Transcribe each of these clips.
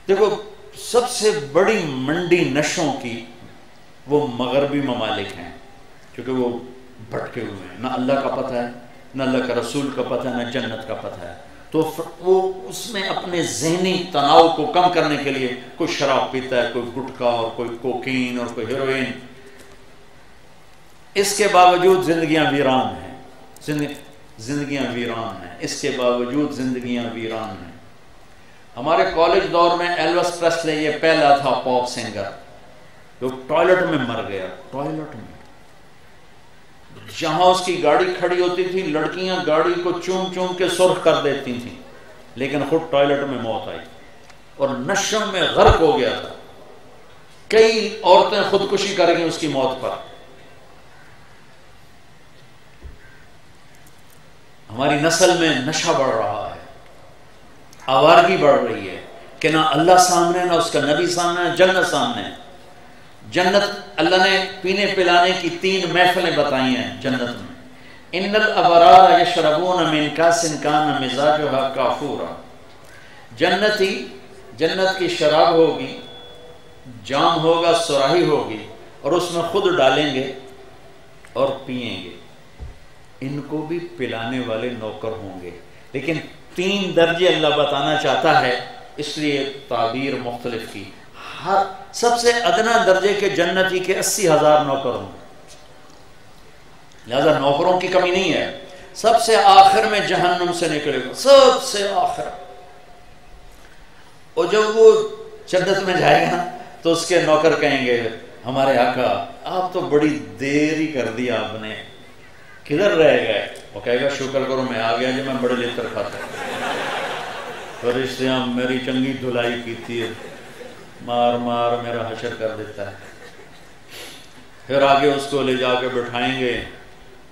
دیکھو سب سے بڑی منڈی نشوں کی وہ مغربی ممالک ہیں، کیونکہ وہ بھٹکے ہوئے ہیں، نہ اللہ کا پتہ ہے، نہ اللہ کا رسول کا پتہ ہے، نہ جنت کا پتہ ہے، تو وہ اس میں اپنے ذہنی تناؤ کو کم کرنے کے لیے کوئی شراب پیتا ہے، کوئی گٹکا اور کوئی کوکین اور کوئی ہیروئن، اس کے باوجود زندگیاں ویران ہیں، زندگیاں ویران ہیں، اس کے باوجود زندگیاں ویران ہیں۔ ہمارے کالج دور میں ایلوس پریسلے یہ پہلا تھا پاپ سنگر جو ٹوائلٹ میں مر گیا، ٹوائلٹ میں، جہاں اس کی گاڑی کھڑی ہوتی تھی لڑکیاں گاڑی کو چوم چوم کے سرخ کر دیتی تھیں، لیکن خود ٹوائلٹ میں موت آئی اور نشوں میں غرق ہو گیا تھا۔ کئی عورتیں خودکشی کر گئیں اس کی موت پر۔ ہماری نسل میں نشہ بڑھ رہا ہے، آوارگی بڑھ رہی ہے کہ نہ اللہ سامنے، نہ اس کا نبی سامنے، نہ جنت سامنے۔ جنت اللہ نے پینے پلانے کی 3 محفلیں بتائی ہیں جنت میں۔ ان الابرار یشربون من کاس کان مزاجها کافورا، جنت کی شراب ہوگی، جام ہوگا، سراہی ہوگی، اور اس میں خود ڈالیں گے اور پئیں گے۔ ان کو بھی پلانے والے نوکر ہوں گے، لیکن 3 درجے اللہ بتانا چاہتا ہے، اس لیے تعبیر مختلف کی۔ سب سے ادنا درجے کے جنتی کے 80,000 نوکر ہوں گے، لہذا نوکروں کی کمی نہیں ہے۔ سب سے آخر میں جہنم سے نکلے گا، سب سے آخر، اور جب وہ جنت میں جائے گا تو اس کے نوکر کہیں گے ہمارے آقا آپ تو بڑی دیر ہی کر دیا، آپ نے کدھر رہ گئے؟ وہ کہے گا شکر کرو میں آ گیا جی، میں بڑے لے کر کھاتا ہوں، فرشتیاں میری چنگی دھلائی کیتی ہے، مار مار میرا حشر کر دیتا ہے۔ پھر آگے اس کو لے جا کے بٹھائیں گے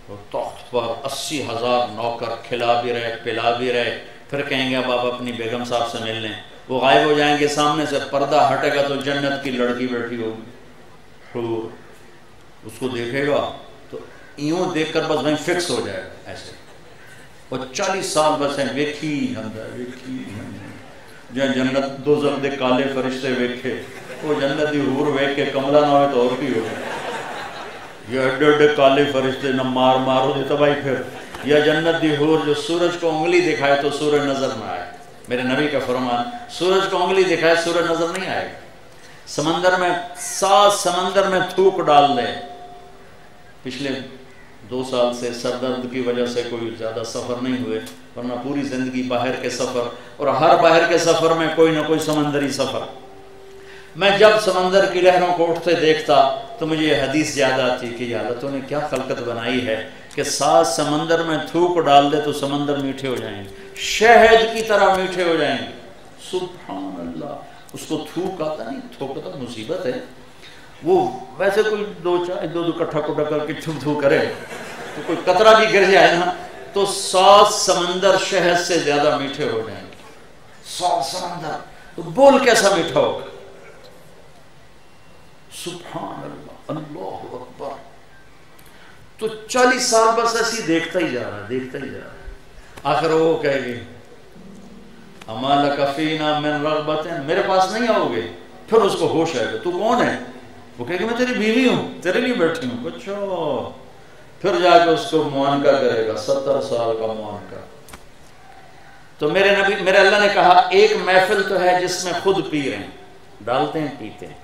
تو تخت پر 80,000 نوکر کھلا بھی رہے پلا بھی رہے، پھر کہیں گے اب آپ اپنی بیگم صاحب سے مل لیں، وہ غائب ہو جائیں گے، سامنے سے پردہ ہٹے گا تو جنت کی لڑکی بیٹھی ہوگی، حور، اس کو دیکھے گا تو یوں دیکھ کر بس وہیں فکس ہو جائے گا ایسے، اور 40 سال بس ہیں ویکھی جہاں جنت دوزخ دے کالے فرشتے ویکھے، وہ جنت دی حور ویکھ کے کملہ نہ ہوئے تو اور کی ہو، یہ اڈے اڈے کالے فرشتے نہ مار مارو دے تباہی، پھر یا جنت دی حور جو سورج کو انگلی دکھائے تو سورج نظر نہ آئے۔ میرے نبی کا فرمان، سورج کو انگلی دکھائے سورج نظر نہیں آئے گا۔ سمندر میں 7 سمندر میں تھوک ڈال دے۔ پچھلے 2 سال سے سر درد کی وجہ سے کوئی زیادہ سفر نہیں ہوئے، ورنہ پوری زندگی باہر کے سفر، اور ہر باہر کے سفر میں کوئی نہ کوئی سمندری سفر۔ میں جب سمندر کی لہروں کو اٹھتے دیکھتا تو مجھے یہ حدیث یاد آتی کہ یہ اللہ تو نے کیا خلقت بنائی ہے کہ 7 سمندر میں تھوک ڈال دے تو سمندر میٹھے ہو جائیں گے، شہد کی طرح میٹھے ہو جائیں گے۔ سبحان اللہ، اس کو تھوک آتا نہیں، تھوک تو مصیبت ہے، وہ ویسے کوئی 2 کٹھا کٹھا کر کے تھوک تھوک کرے تو کوئی قطرہ بھی گر جائے نا تو 7 سمندر شہد سے زیادہ میٹھے ہو جائیں گے۔ 7 سمندر تو بول کیسا میٹھا ہوگا؟ سبحان اللہ، اللہ اکبر۔ تو 40 سال بس ایسی دیکھتا ہی جا رہا ہے، آخر وہ کہے گی اما لک فینا من رغبت، میرے پاس نہیں آؤ گے؟ پھر اس کو ہوش آئے گا، تو کون ہے؟ وہ کہے گی میں تیری بیوی ہوں، تیرے لیے بیٹھی ہوں۔ اچھا، پھر جا کے اس کو معانقہ کرے گا، 70 سال کا معانقہ۔ تو میرے اللہ نے کہا ایک محفل تو ہے جس میں خود پی رہے ہیں، ڈالتے ہیں پیتے ہیں،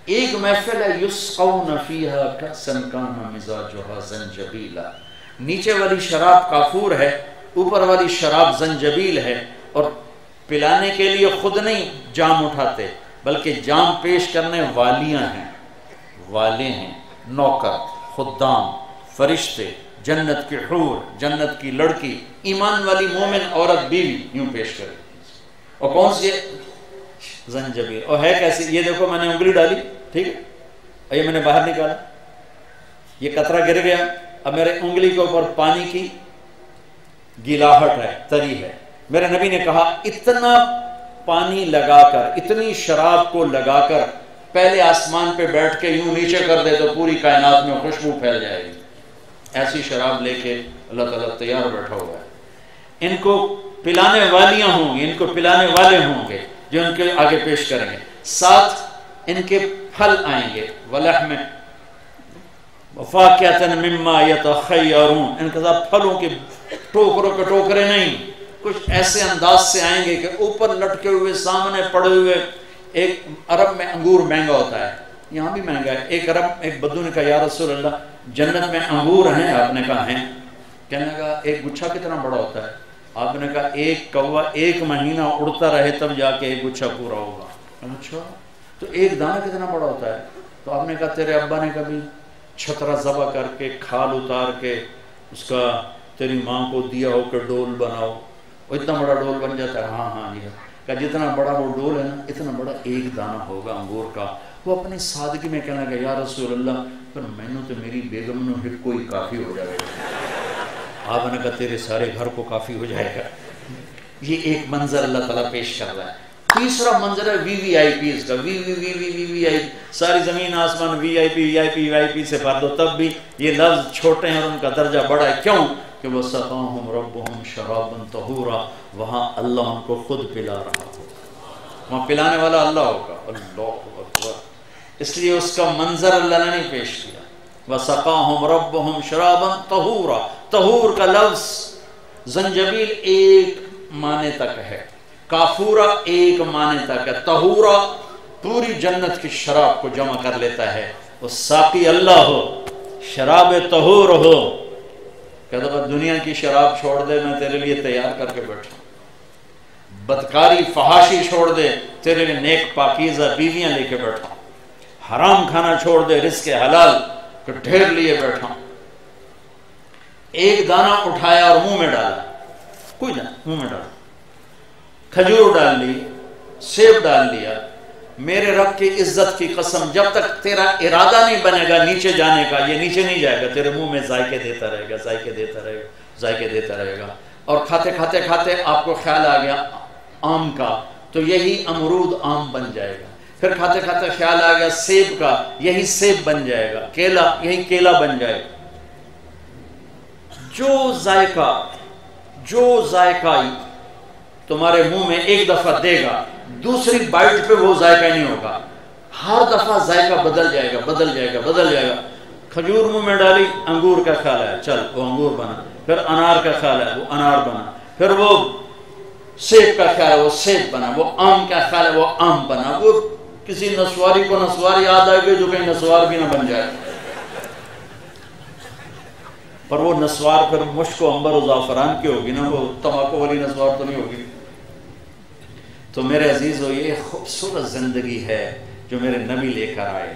ایک محفل ہے یسقون فیہا کأسا کان مزاجہا زنجبیلا، نیچے والی شراب کافور ہے، اوپر والی شراب زنجبیل ہے، اور پلانے کے لیے خود نہیں جام اٹھاتے بلکہ جام پیش کرنے والیاں ہیں، والے ہیں، نوکر، خدام، فرشتے، جنت کی حور، جنت کی لڑکی، ایمان والی مومن عورت بیوی یوں پیش کرے۔ اور کون سی زنجبیل، اور ہے کیسی؟ یہ دیکھو میں نے انگلی ڈالی، ٹھیک ہے، یہ میں نے باہر نکالا، یہ قطرہ گر گیا، اب میرے انگلی کے اوپر پانی کی گلاہٹ ہے، تری ہے۔ میرے نبی نے کہا اتنا پانی لگا کر، اتنی شراب کو لگا کر پہلے آسمان پہ بیٹھ کے یوں نیچے کر دے تو پوری کائنات میں خوشبو پھیل جائے گی۔ ایسی شراب لے کے اللہ تعالیٰ تیار بیٹھا ہوا ہے۔ ان کو پلانے والیاں ہوں گی، ان کو پلانے والے ہوں گے، جو ان کے آگے پیش کریں گے، ساتھ ان کے پھل آئیں گے، وَلَحْمٍ وَفَاكِهَةٍ مِّمَّا يَتَخَيَّرُونَ، ان کے ساتھ پھلوں کے ٹوکروں کے ٹوکرے نہیں، کچھ ایسے انداز سے آئیں گے کہ اوپر لٹکے ہوئے سامنے پڑے ہوئے۔ ایک عرب میں انگور مہنگا ہوتا ہے، یہاں بھی مہنگا ہے۔ ایک بدو نے کہا یا رسول اللہ جنت میں انگور ہیں؟ آپ نے کہا ہیں۔ کہنے لگا ایک گچھا کتنا بڑا ہوتا ہے؟ آپ نے کہا ایک کوا 1 مہینہ اڑتا رہے تب جا کے ایک گچھا پورا ہوگا۔ اچھا تو ایک دانہ کتنا بڑا ہوتا ہے؟ تو آپ نے کہا تیرے ابا نے کبھی چھترا ذبح کر کے کھال اتار کے اس کا تیری ماں کو دیا ہو کہ ڈول بناؤ، وہ اتنا بڑا ڈول بن جاتا ہے؟ ہاں ہاں جی، کہ جتنا بڑا وہ ڈول ہے نا اتنا بڑا ایک دانہ ہوگا انگور کا۔ وہ اپنی سادگی میں کہنے لگا یا رسول اللہ پر مینوں تو میری بیگم نو ہٹ کوئی کافی ہو جائے گا۔ آپ نے کہا تیرے سارے گھر کو کافی ہو جائے گا۔ یہ ایک منظر اللہ تعالیٰ پیش کر رہا ہے۔ تیسرا منظر ہے وی وی آئی پیز کا، وی وی وی وی وی وی آئی، ساری زمین آسمان وی آئی پی وی آئی پی وی آئی پی سے بھر دو تب بھی یہ لفظ چھوٹے ہیں اور ان کا درجہ بڑا ہے۔ کیوں کہ وَسَقَاهُمْ رَبُّهُمْ شَرَابًا طَهُورًا، وہاں اللہ ان کو خود پلا رہا ہوگا، وہاں پلانے والا اللہ ہوگا۔ اللہ اکبر، اس لیے اس کا منظر اللہ نے نہیں پیش کیا۔ وَسَقَاهُمْ رَبُّهُمْ شَرَابًا طَهُورًا، طہور کا لفظ زنجبیل ایک معنی تک ہے، کافورا ایک معنی تک ہے، طہورا پوری جنت کی شراب کو جمع کر لیتا ہے۔ وہ ساقی اللہ ہو، شراب طہور ہو، کہتا ہے دنیا کی شراب چھوڑ دے میں تیرے لیے تیار کر کے بیٹھا ہوں، بدکاری فحاشی چھوڑ دے تیرے لیے نیک پاکیزہ بیویاں لے کے بیٹھا ہوں، حرام کھانا چھوڑ دے رزق حلال کو ڈھیر لیے بیٹھا ہوں۔ ایک دانہ اٹھایا اور منہ میں ڈالا، کوئی نہ منہ میں ڈالا، کھجور ڈال لی، سیب ڈال لیا، میرے رب کی عزت کی قسم جب تک تیرا ارادہ نہیں بنے گا نیچے جانے کا یہ نیچے نہیں جائے گا، تیرے منہ میں ذائقے دیتا رہے گا، ذائقے دیتا رہے گا، ذائقے دیتا رہے گا۔ اور کھاتے کھاتے کھاتے آپ کو خیال آ گیا آم کا، تو یہی امرود آم بن جائے گا، پھر کھاتے کھاتے خیال آ گیا سیب کا، یہی سیب بن جائے گا، کیلا یہی کیلا بن جائے گا۔ جو ذائقہ تمہارے منہ میں ایک دفعہ دے گا دوسری بائٹ پہ وہ ذائقہ نہیں ہوگا، ہر دفعہ ذائقہ بدل جائے گا، بدل جائے گا، بدل جائے گا۔ کھجور منہ میں ڈالی، انگور کا خیال ہے، چل وہ انگور بنا، پھر انار کا خیال ہے وہ انار بنا، پھر وہ سیب کا خیال ہے وہ سیب بنا، وہ آم کا خیال ہے وہ آم بنا۔ وہ کسی نسواری کو نسوار یاد آئے گی جو کہیں نسوار بھی نہ بن جائے، پر وہ نسوار پھر مشک و عنبر و زعفران کی ہوگی نا، وہ تمباکو والی نسوار تو نہیں ہوگی۔ تو میرے عزیزو یہ خوبصورت زندگی ہے جو میرے نبی لے کر آئے۔